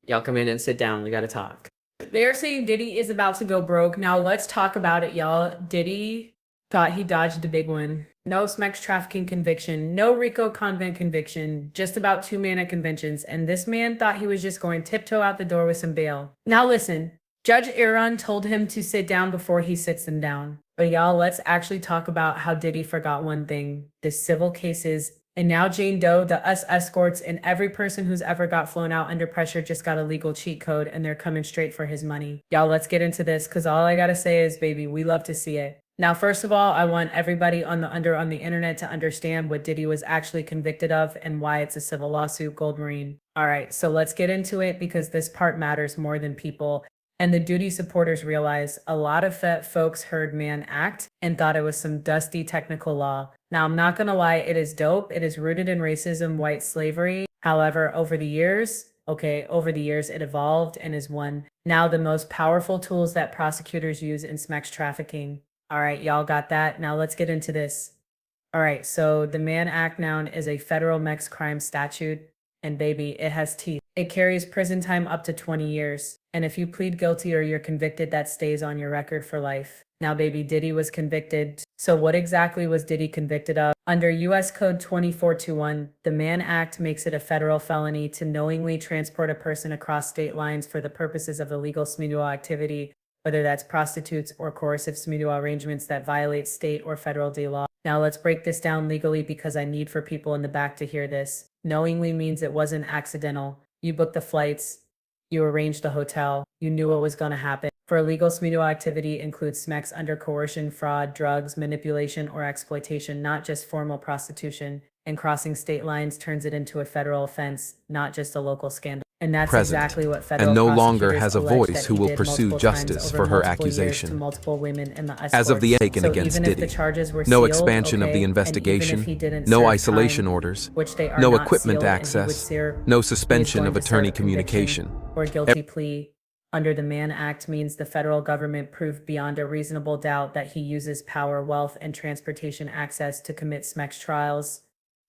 Y'all come in and sit down. We got to talk. They're saying Diddy is about to go broke. Now let's talk about it, y'all. Diddy thought he dodged the big one. No sex trafficking conviction, no RICO convent conviction, just about 2 man at conventions. And this man thought he was just going tiptoe out the door with some bail. Now listen, Judge Aaron told him to sit down before he sits them down. But y'all, let's actually talk about how Diddy forgot one thing. The civil cases. And now Jane Doe, the us escorts, and every person who's ever got flown out under pressure just got a legal cheat code and they're coming straight for his money. Y'all, let's get into this because all I gotta say is, baby, we love to see it. Now, first of all, I want everybody on the internet to understand what Diddy was actually convicted of and why it's a civil lawsuit, Gold Marine. All right, so let's get into it because this part matters more than people. And the Duty supporters realize a lot of folks heard Mann Act and thought it was some dusty technical law. Now, I'm not gonna lie, it is dope. It is rooted in racism, white slavery. However, over the years, it evolved and is one now the most powerful tools that prosecutors use in sex trafficking. All right, y'all got that? Now let's get into this. All right, so the Mann Act now is a federal sex crime statute, and baby, it has teeth. It carries prison time up to 20 years. And if you plead guilty or you're convicted, that stays on your record for life. Now, baby, Diddy was convicted. So what exactly was Diddy convicted of? Under U.S. Code 2421, the Mann Act makes it a federal felony to knowingly transport a person across state lines for the purposes of illegal smuggling activity, whether that's prostitutes or coercive smuggling arrangements that violate state or federal law. Now let's break this down legally because I need for people in the back to hear this. Knowingly means it wasn't accidental. You booked the flights, you arranged the hotel, you knew what was going to happen. For illegal smuggling activity includes sex under coercion, fraud, drugs, manipulation, or exploitation, not just formal prostitution. And crossing state lines turns it into a federal offense, not just a local scandal. And that's Present, exactly what federal and no longer prosecutors has a allege voice that who he will did pursue multiple justice times for over her multiple years to accusation. multiple women in the escorts. As of the taken So against even Diddy, if the charges were no sealed, expansion of okay, the and even investigation, if he didn't no serve isolation time, orders, which they are no not equipment sealed, and he would access, serve, no he is suspension going of to serve attorney a conviction communication. or guilty plea under the Mann Act means the federal government proved beyond a reasonable doubt that he uses power, wealth, and transportation access to commit sex trials,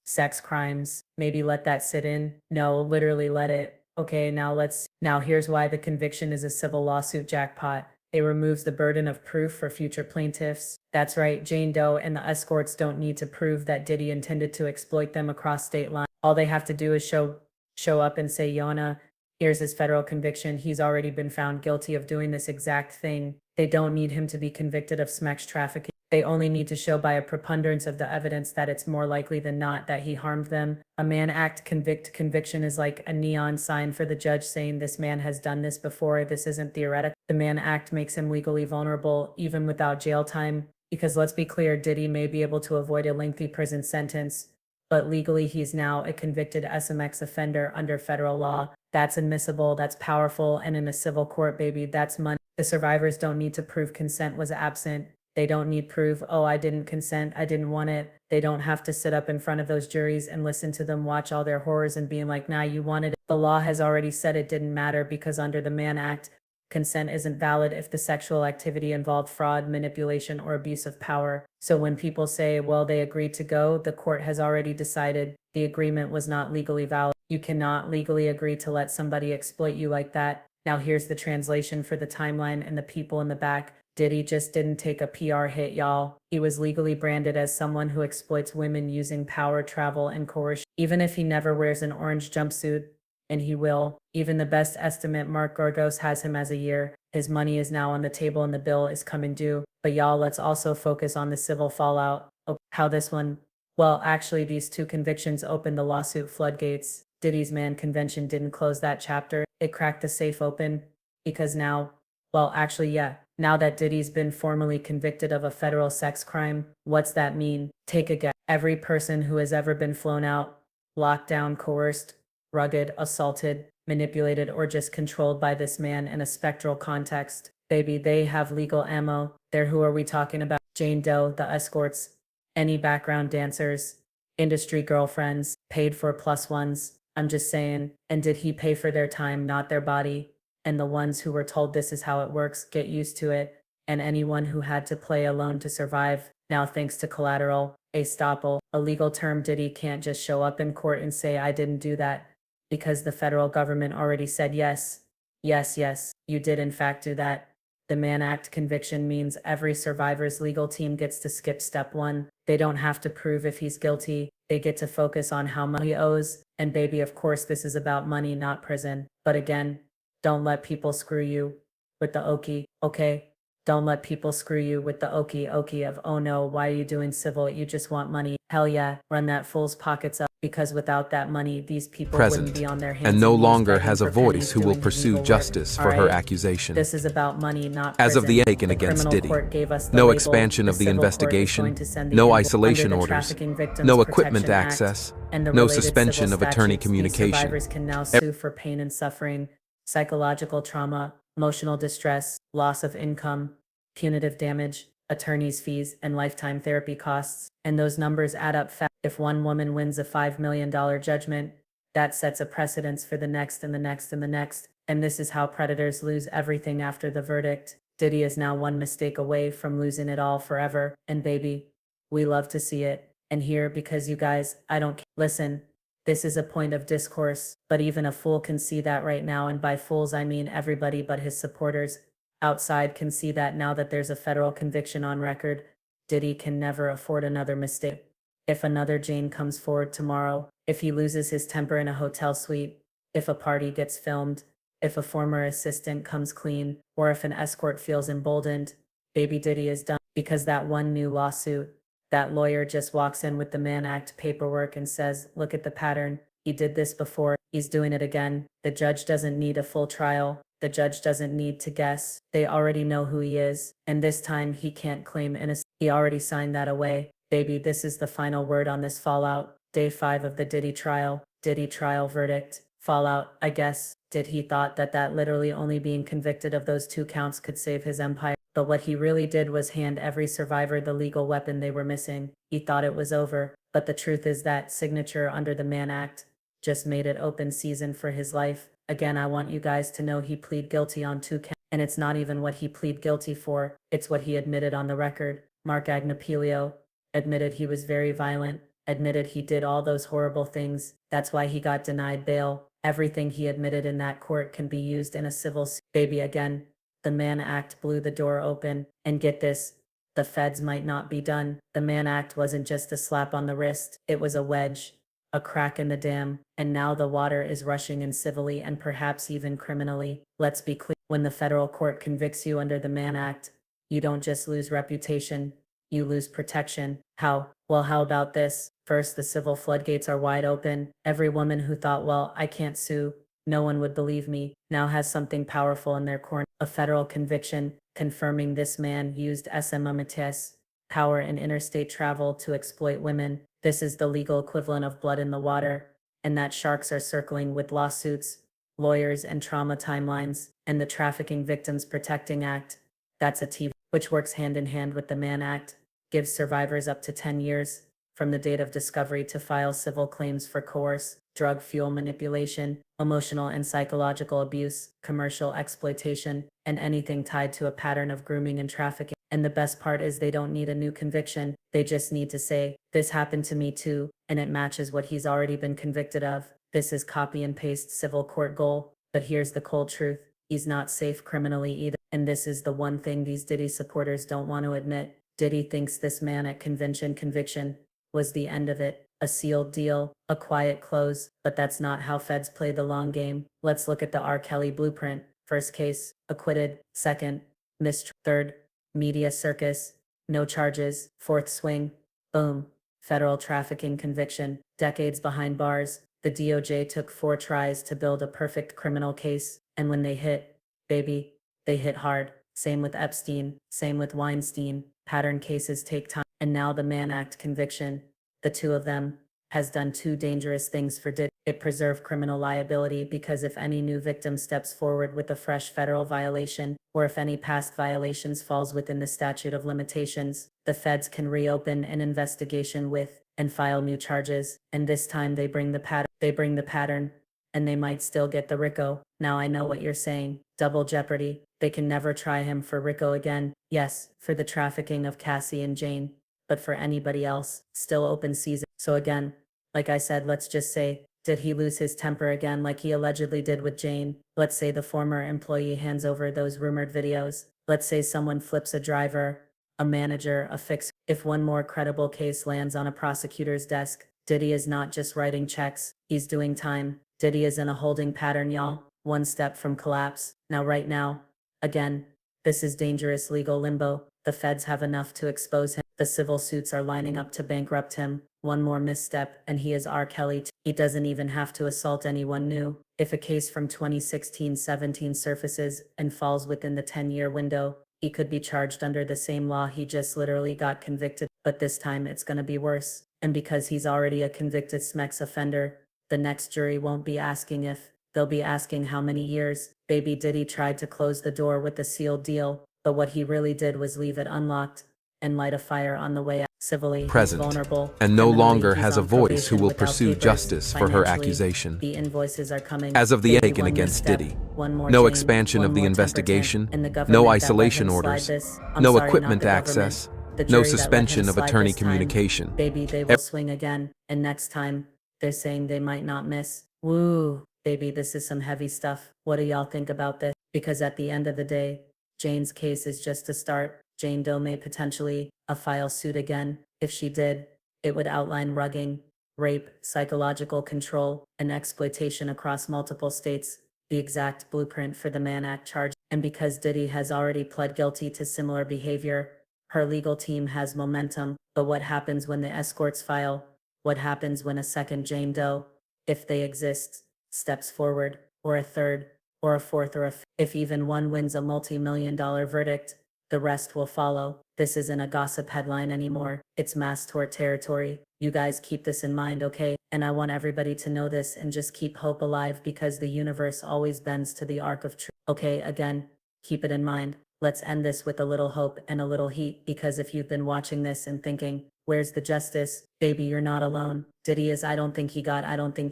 sex crimes. Maybe let that sit in. No, literally let it. Okay, now here's why the conviction is a civil lawsuit jackpot. It removes the burden of proof for future plaintiffs. That's right, Jane Doe and the escorts don't need to prove that Diddy intended to exploit them across state lines. All they have to do is show up and say, Yona, here's his federal conviction. He's already been found guilty of doing this exact thing. They don't need him to be convicted of sex trafficking. They only need to show by a preponderance of the evidence that it's more likely than not that he harmed them. A Mann Act conviction is like a neon sign for the judge saying this man has done this before. This isn't theoretical. The Mann Act makes him legally vulnerable even without jail time. Because let's be clear, Diddy may be able to avoid a lengthy prison sentence, but legally he's now a convicted SMX offender under federal law. That's admissible, that's powerful, and in a civil court, baby, that's money. The survivors don't need to prove consent was absent. They don't need proof, oh, I didn't consent, I didn't want it. They don't have to sit up in front of those juries and listen to them watch all their horrors and being like, nah, you wanted it. The law has already said it didn't matter because under the Mann Act, consent isn't valid if the sexual activity involved fraud, manipulation, or abuse of power. So when people say, well, they agreed to go, the court has already decided the agreement was not legally valid. You cannot legally agree to let somebody exploit you like that. Now here's the translation for the timeline and the people in the back. Diddy just didn't take a PR hit, y'all. He was legally branded as someone who exploits women using power, travel, and coercion. Even if he never wears an orange jumpsuit, and he will. Even the best estimate Mark Gorgos has him as a year. His money is now on the table and the bill is coming due. But y'all, let's also focus on the civil fallout. How this one, well, actually these two convictions opened the lawsuit floodgates. Diddy's Mann convention didn't close that chapter. It cracked the safe open because now, well, actually, yeah. Now that Diddy's been formally convicted of a federal sex crime, what's that mean? Take a guess. Every person who has ever been flown out, locked down, coerced, rugged, assaulted, manipulated, or just controlled by this man in a spectral context. Baby, they have legal ammo. They're who are we talking about? Jane Doe, the escorts, any background dancers, industry girlfriends, paid for plus ones. I'm just saying. And did he pay for their time, not their body? And the ones who were told this is how it works, get used to it. And anyone who had to play alone to survive, now thanks to collateral, estoppel, a legal term Diddy can't just show up in court and say, I didn't do that. because the federal government already said yes. Yes, yes, you did in fact do that. The Mann Act conviction means every survivor's legal team gets to skip step one. They don't have to prove if he's guilty. They get to focus on how much he owes. And baby, of course, this is about money, not prison. But again, don't let people screw you with the okie, okay? Don't let people screw you with the okie of, oh no, why are you doing civil? You just want money. Hell yeah, run that fool's pockets up, because without that money, these people wouldn't be on their hands and no knees longer begging has a for voice pennies who will doing the pursue legal work. justice All for her right? accusation. This is about money, not As of the prison. taken against criminal Diddy, court gave us the no label. expansion of the civil court is investigation, going to send the no invoice isolation under the orders, Trafficking Victims no equipment Protection Act access, and the no related suspension civil of attorney statutes. These communication. survivors can now sue for pain and suffering, psychological trauma, emotional distress, loss of income, punitive damage, attorney's fees, and lifetime therapy costs. And those numbers add up fast. If one woman wins a $5 million judgment, that sets a precedence for the next and the next and the next. And this is how predators lose everything after the verdict. Diddy is now one mistake away from losing it all forever. And baby, we love to see it. And here, because you guys, I don't listen. This is a point of discourse, but even a fool can see that right now. And by fools, I mean everybody but his supporters outside can see that now that there's a federal conviction on record. Diddy can never afford another mistake. If another Jane comes forward tomorrow, if he loses his temper in a hotel suite, if a party gets filmed, if a former assistant comes clean, or if an escort feels emboldened, baby Diddy is done. Because that one new lawsuit, that lawyer just walks in with the Mann Act paperwork and says, look at the pattern. He did this before. He's doing it again. The judge doesn't need a full trial. The judge doesn't need to guess. They already know who he is. And this time he can't claim innocence. He already signed that away. Baby, this is the final word on this fallout. Day 5 of the Diddy trial. Diddy trial verdict. Fallout, I guess. Did he thought that literally only being convicted of those 2 counts could save his empire? But what he really did was hand every survivor the legal weapon they were missing. He thought it was over. But the truth is that signature under the Mann Act just made it open season for his life. Again, I want you guys to know he plead guilty on 2 counts. And it's not even what he plead guilty for. It's what he admitted on the record. Mark Agnapilio admitted he was very violent, admitted he did all those horrible things. That's why he got denied bail. Everything he admitted in that court can be used in a civil suit. Baby, again, the Mann Act blew the door open. And get this, the feds might not be done. The Mann Act wasn't just a slap on the wrist. It was a wedge, a crack in the dam. And now the water is rushing in civilly and perhaps even criminally. Let's be clear, when the federal court convicts you under the Mann Act, you don't just lose reputation, you lose protection. How? Well, how about this? First, the civil floodgates are wide open. Every woman who thought, well, I can't sue, no one would believe me, now has something powerful in their corner. A federal conviction confirming this man used SMMTS power in interstate travel to exploit women. This is the legal equivalent of blood in the water, and that sharks are circling with lawsuits, lawyers, and trauma timelines. And the Trafficking Victims Protecting Act, that's a TV, which works hand in hand with the Mann Act, gives survivors up to 10 years from the date of discovery to file civil claims for coerce, drug fuel manipulation, emotional and psychological abuse, commercial exploitation, and anything tied to a pattern of grooming and trafficking. And the best part is they don't need a new conviction. They just need to say, this happened to me too, and it matches what he's already been convicted of. This is copy and paste civil court goal. But here's the cold truth. He's not safe criminally either. And this is the one thing these Diddy supporters don't want to admit. Diddy thinks this Mann Act conviction was the end of it, a sealed deal, a quiet close, but that's not how feds play the long game. Let's look at the R. Kelly blueprint. First case, acquitted. Second, mistrial. Third, media circus, no charges. Fourth swing, boom, federal trafficking conviction. Decades behind bars, the DOJ took 4 tries to build a perfect criminal case, and when they hit, baby, they hit hard. Same with Epstein, same with Weinstein. Pattern cases take time. And now the Mann Act conviction, the 2 of them, has done 2 dangerous things for Diddy. It preserved criminal liability because if any new victim steps forward with a fresh federal violation, or if any past violations falls within the statute of limitations, the feds can reopen an investigation with and file new charges. And this time they bring the pattern, and they might still get the RICO. Now I know what you're saying, double jeopardy. They can never try him for RICO again. Yes, for the trafficking of Cassie and Jane. But for anybody else, still open season. So again, like I said, let's just say Did he lose his temper again like he allegedly did with Jane? Let's say the former employee hands over those rumored videos. Let's say someone flips a driver, a manager, a fixer. If one more credible case lands on a prosecutor's desk, Diddy is not just writing checks, he's doing time. Diddy is in a holding pattern, y'all. One step from collapse. Now, right now, again, this is dangerous legal limbo. The feds have enough to expose him. The civil suits are lining up to bankrupt him. One more misstep, and he is R. Kelly. He doesn't even have to assault anyone new. If a case from 2016-17 surfaces and falls within the 10-year window, he could be charged under the same law he just literally got convicted. But this time it's gonna be worse. And because he's already a convicted SMEX offender, the next jury won't be asking if, they'll be asking how many years. Baby Diddy tried to close the door with a sealed deal, but what he really did was leave it unlocked and light a fire on the way out. Civilly, he's Present, vulnerable, and no criminally, longer he's has a on voice who probation will without pursue papers. justice for her Financially, accusation. the invoices are coming. As of the Baby, taken one more against step, Diddy, one more no chain, expansion one of the more temper investigation, tantrum, and the no government that let isolation him slide orders, this. I'm no sorry, not equipment the government, access, the no jury that let him suspension of slide attorney this time. communication. Baby, they will swing again, and next time, they're saying they might not miss. Woo, baby, this is some heavy stuff. What do y'all think about this? Because at the end of the day, Jane's case is just a start. Jane Doe may potentially file suit again. If she did, it would outline rugging, rape, psychological control, and exploitation across multiple states, the exact blueprint for the Mann Act charge. And because Diddy has already pled guilty to similar behavior, her legal team has momentum. But what happens when the escorts file? What happens when a second Jane Doe, if they exist, steps forward, or a third, or a fourth, or a fifth? If even one wins a multi-million-dollar verdict, the rest will follow. This isn't a gossip headline anymore. It's mass tort territory. You guys keep this in mind, okay? And I want everybody to know this and just keep hope alive because the universe always bends to the arc of truth. Okay, again, keep it in mind. Let's end this with a little hope and a little heat because if you've been watching this and thinking, where's the justice? Baby, you're not alone. Diddy is, I don't think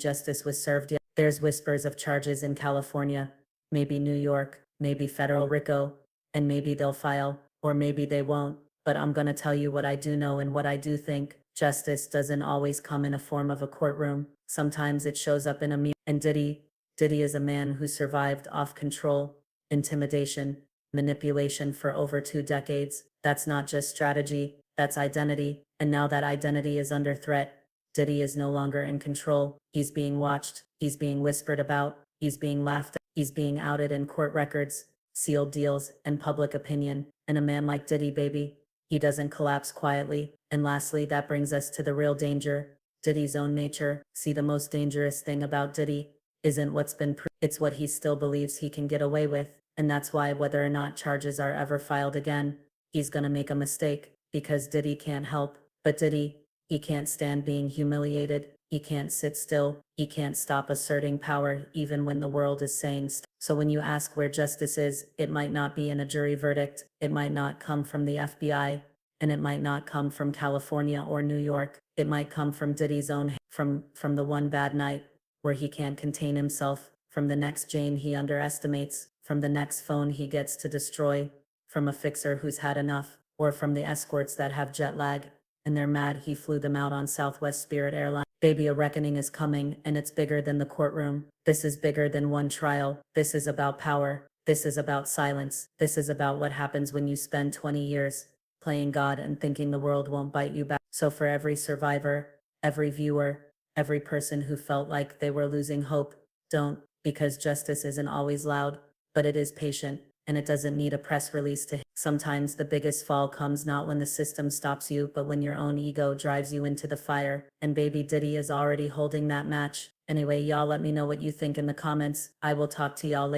justice was served yet. There's whispers of charges in California, maybe New York, maybe federal RICO, and maybe they'll file, or maybe they won't. But I'm gonna tell you what I do know and what I do think. Justice doesn't always come in a form of a courtroom. Sometimes it shows up in a meal. And Diddy is a man who survived off control, intimidation, manipulation for over 2 decades. That's not just strategy, that's identity. And now that identity is under threat, Diddy is no longer in control. He's being watched, he's being whispered about, he's being laughed at, he's being outed in court records, sealed deals, and public opinion. And a man like Diddy, baby, he doesn't collapse quietly. And lastly, that brings us to the real danger, Diddy's own nature. See, the most dangerous thing about Diddy isn't what's been proved, it's what he still believes he can get away with. And that's why whether or not charges are ever filed again, he's gonna make a mistake, because Diddy can't help. But Diddy, he can't stand being humiliated. He can't sit still. He can't stop asserting power even when the world is saying stop. So when you ask where justice is, it might not be in a jury verdict. It might not come from the FBI, and it might not come from California or New York. It might come from Diddy's own, from the one bad night where he can't contain himself, from the next Jane he underestimates, from the next phone he gets to destroy, from a fixer who's had enough, or from the escorts that have jet lag and they're mad he flew them out on Southwest Spirit Airlines. Baby, a reckoning is coming, and it's bigger than the courtroom. This is bigger than one trial. This is about power. This is about silence. This is about what happens when you spend 20 years playing God and thinking the world won't bite you back. So for every survivor, every viewer, every person who felt like they were losing hope, don't, because justice isn't always loud, but it is patient, and it doesn't need a press release to hit. Sometimes the biggest fall comes not when the system stops you, but when your own ego drives you into the fire. And baby Diddy is already holding that match. Anyway, y'all let me know what you think in the comments. I will talk to y'all later.